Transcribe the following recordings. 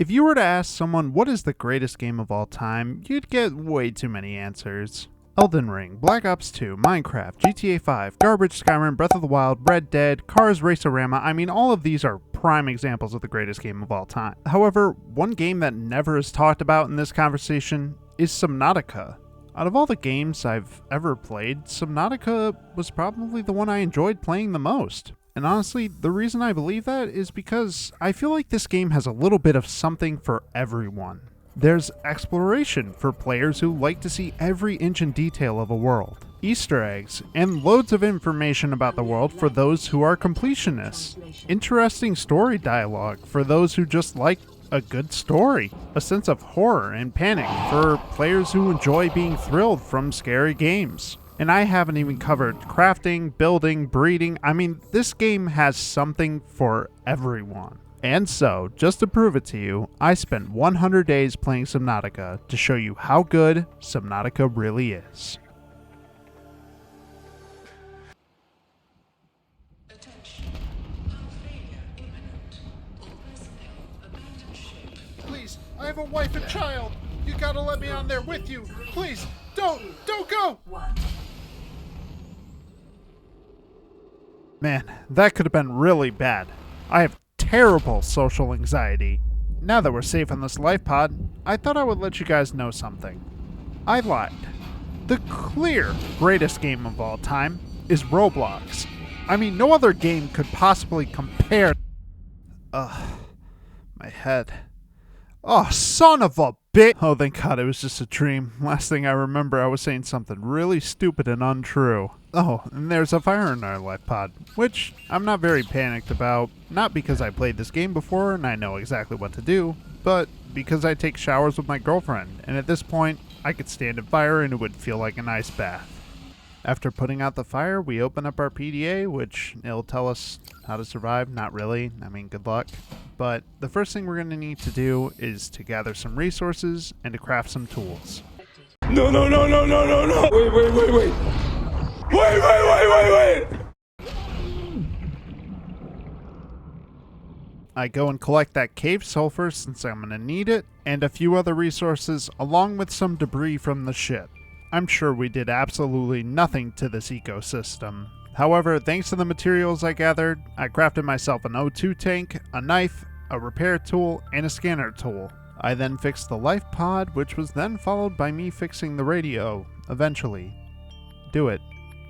If you were to ask someone what is the greatest game of all time, you'd get way too many answers. Elden Ring, Black Ops 2, Minecraft, GTA 5, Garbage, Skyrim, Breath of the Wild, Red Dead, Cars, Racerama, I mean all of these are prime examples of the greatest game of all time. However, one game that never is talked about in this conversation is Subnautica. Out of all the games I've ever played, Subnautica was probably the one I enjoyed playing the most. And honestly, the reason I believe that is because I feel like this game has a little bit of something for everyone. There's exploration for players who like to see every inch and detail of a world, Easter eggs, and loads of information about the world for those who are completionists, interesting story dialogue for those who just like a good story, a sense of horror and panic for players who enjoy being thrilled from scary games. And I haven't even covered crafting, building, breeding. I mean, this game has something for everyone. And so, just to prove it to you, I spent 100 days playing Subnautica to show you how good Subnautica really is. Please, I have a wife and child. You gotta let me on there with you. Please, don't go. Man, that could have been really bad. I have terrible social anxiety. Now that we're safe on this life pod, I thought I would let you guys know something. I lied. The clear greatest game of all time is Roblox. I mean, no other game could possibly compare. My head. Oh, son of a bitch! Oh, thank God it was just a dream. Last thing I remember, I was saying something really stupid and untrue. Oh, and there's a fire in our life pod, which I'm not very panicked about. Not because I played this game before and I know exactly what to do, but because I take showers with my girlfriend, and at this point, I could stand in fire and it would feel like an ice bath. After putting out the fire, we open up our PDA, which it'll tell us how to survive. Not really. I mean, good luck. But the first thing we're going to need to do is to gather some resources and to craft some tools. No. Wait. I go and collect that cave sulfur since I'm going to need it, and a few other resources along with some debris from the ship. I'm sure we did absolutely nothing to this ecosystem. However, thanks to the materials I gathered, I crafted myself an O2 tank, a knife, a repair tool, and a scanner tool. I then fixed the life pod, which was then followed by me fixing the radio, eventually. Do it.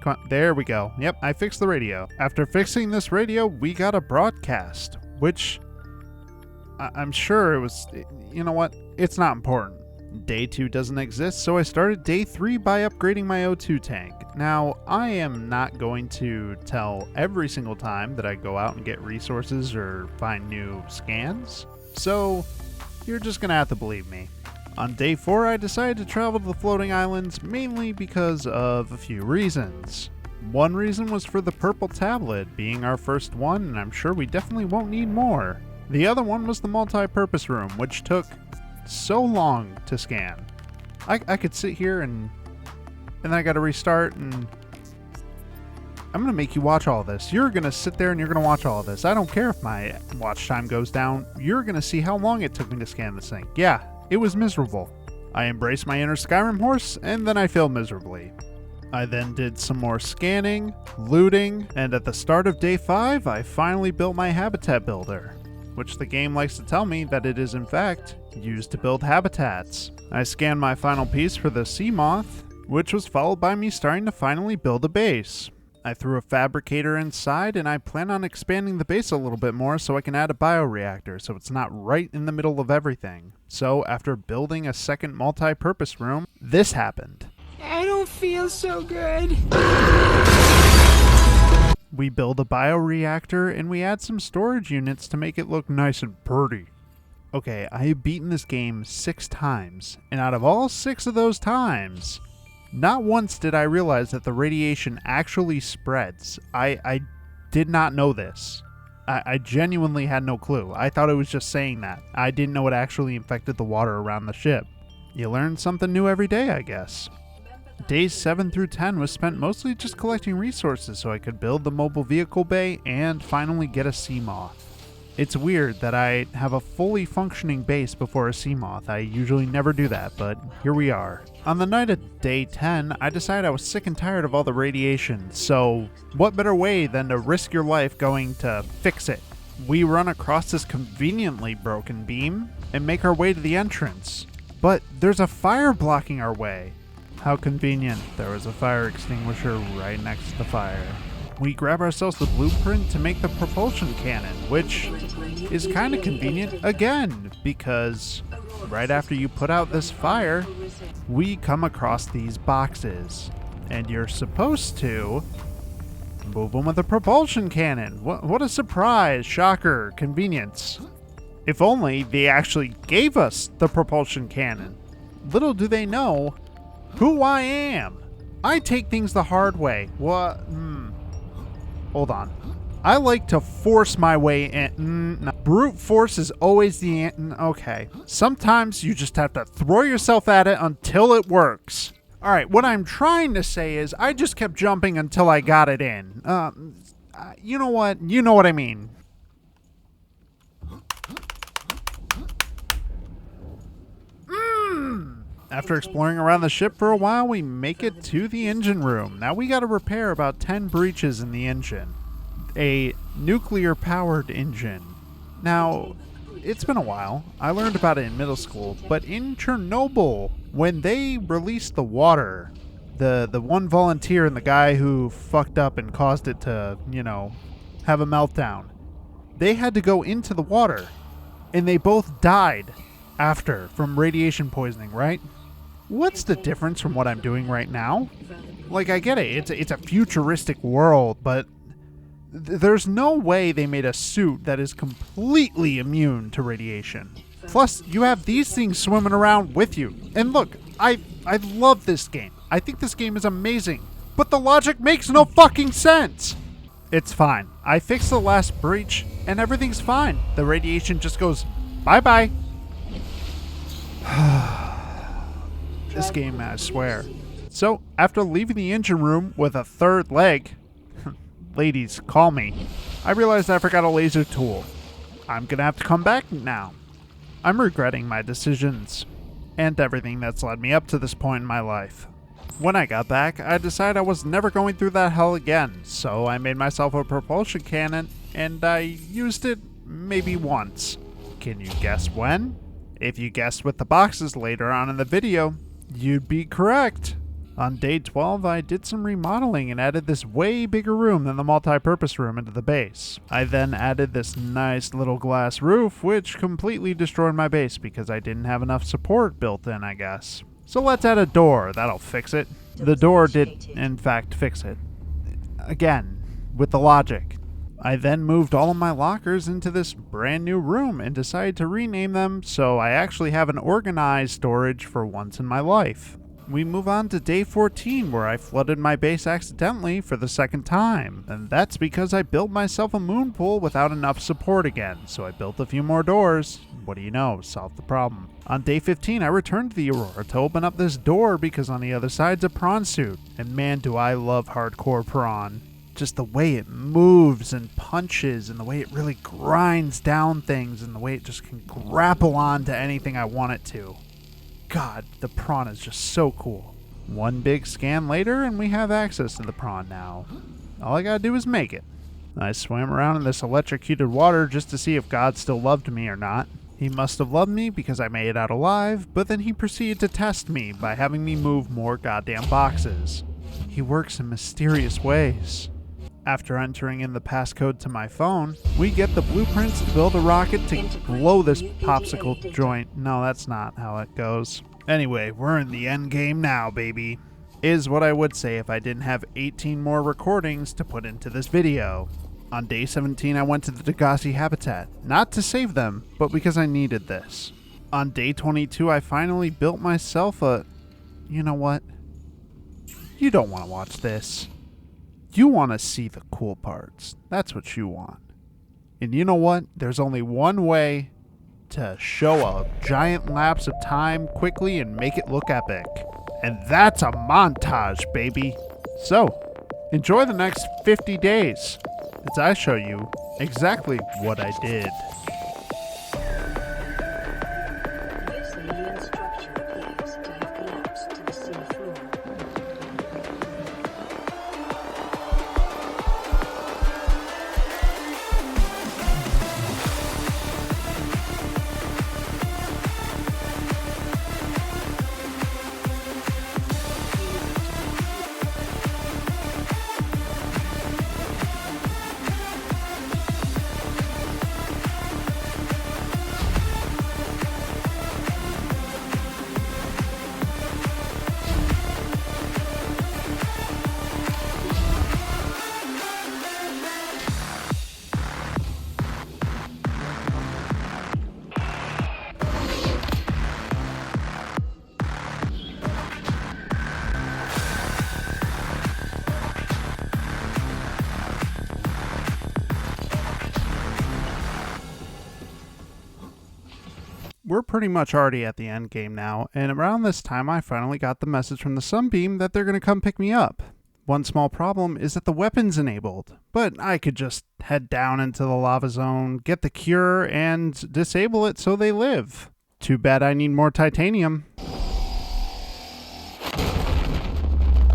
Come on, there we go. Yep, I fixed the radio. After fixing this radio, we got a broadcast, which I'm sure it was, you know what, it's not important. Day 2 doesn't exist, so I started day 3 by upgrading my O2 tank. Now, I am not going to tell every single time that I go out and get resources or find new scans, so you're just gonna have to believe me. On day 4, I decided to travel to the floating islands mainly because of a few reasons. One reason was for the purple tablet being our first one, and I'm sure we definitely won't need more. The other one was the multi-purpose room, which took so long to scan. I could sit here and then I gotta restart, and I'm gonna make you watch all this. You're gonna sit there and you're gonna watch all this. I don't care if my watch time goes down. You're gonna see how long it took me to scan this thing. Yeah, it was miserable. I embraced my inner Skyrim horse, and then I failed miserably. I then did some more scanning, looting, and at the start of day 5, I finally built my habitat builder, which the game likes to tell me that it is in fact used to build habitats. I scanned my final piece for the sea moth, which was followed by me starting to finally build a base. I threw a fabricator inside, and I plan on expanding the base a little bit more so I can add a bioreactor so it's not right in the middle of everything. So after building a second multi-purpose room, this happened. I don't feel so good. We build a bioreactor and we add some storage units to make it look nice and pretty. Okay, I have beaten this game 6 times, and out of all 6 of those times, not once did I realize that the radiation actually spreads. I did not know this. I genuinely had no clue. I thought it was just saying that. I didn't know it actually infected the water around the ship. You learn something new every day, I guess. Days 7 through 10 was spent mostly just collecting resources so I could build the mobile vehicle bay and finally get a sea moth. It's weird that I have a fully functioning base before a sea moth. I usually never do that, but here we are. On the night of day 10, I decided I was sick and tired of all the radiation, so what better way than to risk your life going to fix it? We run across this conveniently broken beam and make our way to the entrance. But there's a fire blocking our way. How convenient. There was a fire extinguisher right next to the fire. We grab ourselves the blueprint to make the propulsion cannon, which is kind of convenient again, because right after you put out this fire, we come across these boxes, and you're supposed to move them with a propulsion cannon. What a surprise, shocker, convenience. If only they actually gave us the propulsion cannon. Little do they know who I am. I take things the hard way. What? Hold on. I like to force my way in. No. Brute force is always the okay. Sometimes you just have to throw yourself at it until it works. Alright, what I'm trying to say is I just kept jumping until I got it in. You know what? You know what I mean. After exploring around the ship for a while, we make it to the engine room. Now we gotta repair about 10 breaches in the engine. A nuclear-powered engine. Now, it's been a while. I learned about it in middle school, but in Chernobyl, when they released the water, the one volunteer and the guy who fucked up and caused it to, have a meltdown, they had to go into the water, and they both died after from radiation poisoning, right? What's the difference from what I'm doing right now? Like, I get it, it's a futuristic world, but there's no way they made a suit that is completely immune to radiation. Plus, you have these things swimming around with you. And look, I love this game. I think this game is amazing, but the logic makes no fucking sense. It's fine. I fixed the last breach, and everything's fine. The radiation just goes bye-bye. This game, I swear. So, after leaving the engine room with a third leg, ladies, call me, I realized I forgot a laser tool. I'm gonna have to come back now. I'm regretting my decisions, and everything that's led me up to this point in my life. When I got back, I decided I was never going through that hell again, so I made myself a propulsion cannon, and I used it maybe once. Can you guess when? If you guessed with the boxes later on in the video, you'd be correct. On day 12, I did some remodeling and added this way bigger room than the multi-purpose room into the base. I then added this nice little glass roof, which completely destroyed my base because I didn't have enough support built in, I guess. So let's add a door, that'll fix it. The door did, in fact, fix it. Again, with the logic. I then moved all of my lockers into this brand new room and decided to rename them so I actually have an organized storage for once in my life. We move on to day 14 where I flooded my base accidentally for the second time, and that's because I built myself a moon pool without enough support again, so I built a few more doors. What do you know, solved the problem. On day 15 I returned to the Aurora to open up this door because on the other side's a prawn suit, and man do I love hardcore prawn. Just the way it moves and punches and the way it really grinds down things and the way it just can grapple onto anything I want it to. God, the prawn is just so cool. One big scan later and we have access to the prawn now. All I gotta do is make it. I swam around in this electrocuted water just to see if God still loved me or not. He must have loved me because I made it out alive, but then he proceeded to test me by having me move more goddamn boxes. He works in mysterious ways. After entering in the passcode to my phone, we get the blueprints to build a rocket to blow this popsicle joint. No, that's not how it goes. Anyway, we're in the end game now, baby. Is what I would say if I didn't have 18 more recordings to put into this video. On day 17, I went to the Degassi habitat, not to save them, but because I needed this. On day 22, I finally built myself a... You know what? You don't want to watch this. You want to see the cool parts. That's what you want. And you know what? There's only one way to show a giant lapse of time quickly and make it look epic. And that's a montage, baby. So, enjoy the next 50 days as I show you Exactly what I did. This alien structure appears to have collapsed to the sea floor. We're pretty much already at the end game now, and around this time I finally got the message from the Sunbeam that they're going to come pick me up. One small problem is that the weapon's enabled, but I could just head down into the lava zone, get the cure, and disable it so they live. Too bad I need more titanium.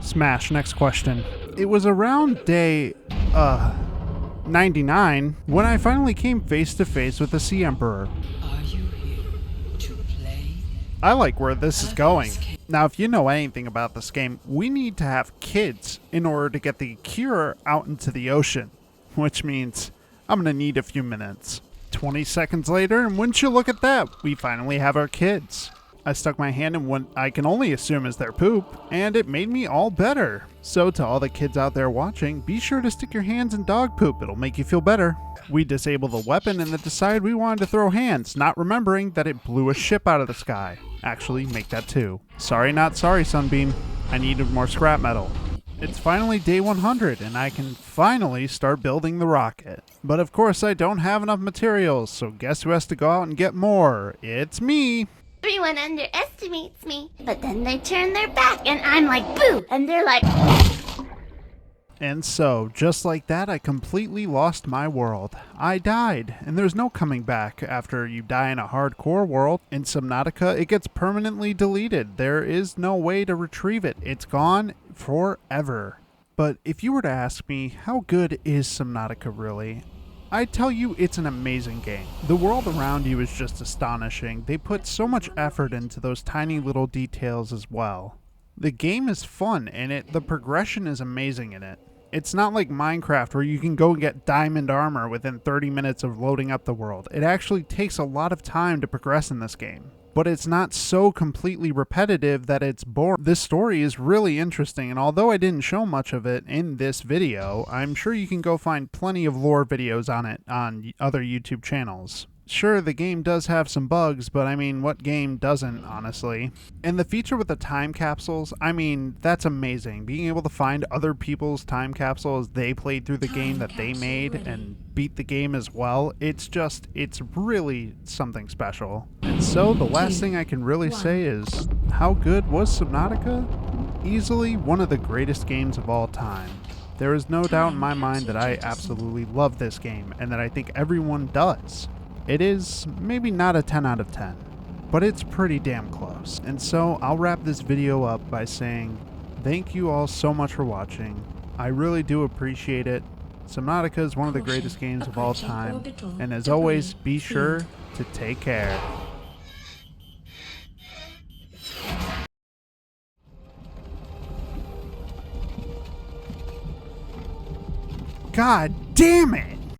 Smash, next question. It was around day, 99 when I finally came face to face with the Sea Emperor. Are you here to play? I like where this is going. Now, if you know anything about this game, we need to have kids in order to get the cure out into the ocean, which means I'm gonna need a few minutes. 20 seconds later, and wouldn't you look at that, we finally have our kids. I stuck my hand in what I can only assume is their poop, and it made me all better. So to all the kids out there watching, be sure to stick your hands in dog poop, it'll make you feel better. We disabled the weapon and then decided we wanted to throw hands, not remembering that it blew a ship out of the sky. Actually, make that too. Sorry not sorry, Sunbeam. I needed more scrap metal. It's finally day 100 and I can finally start building the rocket. But of course I don't have enough materials, so guess who has to go out and get more? It's me! Everyone underestimates me, but then they turn their back and I'm like, boo! And they're like... And so, just like that, I completely lost my world. I died, and there's no coming back. After you die in a hardcore world, in Subnautica, it gets permanently deleted. There is no way to retrieve it. It's gone forever. But if you were to ask me, how good is Subnautica really? I'd tell you it's an amazing game. The world around you is just astonishing. They put so much effort into those tiny little details as well. The game is fun, and the progression is amazing in it. It's not like Minecraft where you can go and get diamond armor within 30 minutes of loading up the world. It actually takes a lot of time to progress in this game. But it's not so completely repetitive that it's boring. This story is really interesting, and although I didn't show much of it in this video, I'm sure you can go find plenty of lore videos on it on other YouTube channels. Sure, the game does have some bugs, but I mean, what game doesn't, honestly? And the feature with the time capsules, I mean, that's amazing. Being able to find other people's time capsules they played through the game that they made and beat the game as well, it's really something special. And so the last thing I can really say is, how good was Subnautica? Easily one of the greatest games of all time. There is no doubt in my mind that I absolutely love this game, and that I think everyone does. It is maybe not a 10 out of 10, but it's pretty damn close. And so I'll wrap this video up by saying thank you all so much for watching. I really do appreciate it. Subnautica is one of the greatest games of all time, and as always, be sure to take care. God damn it!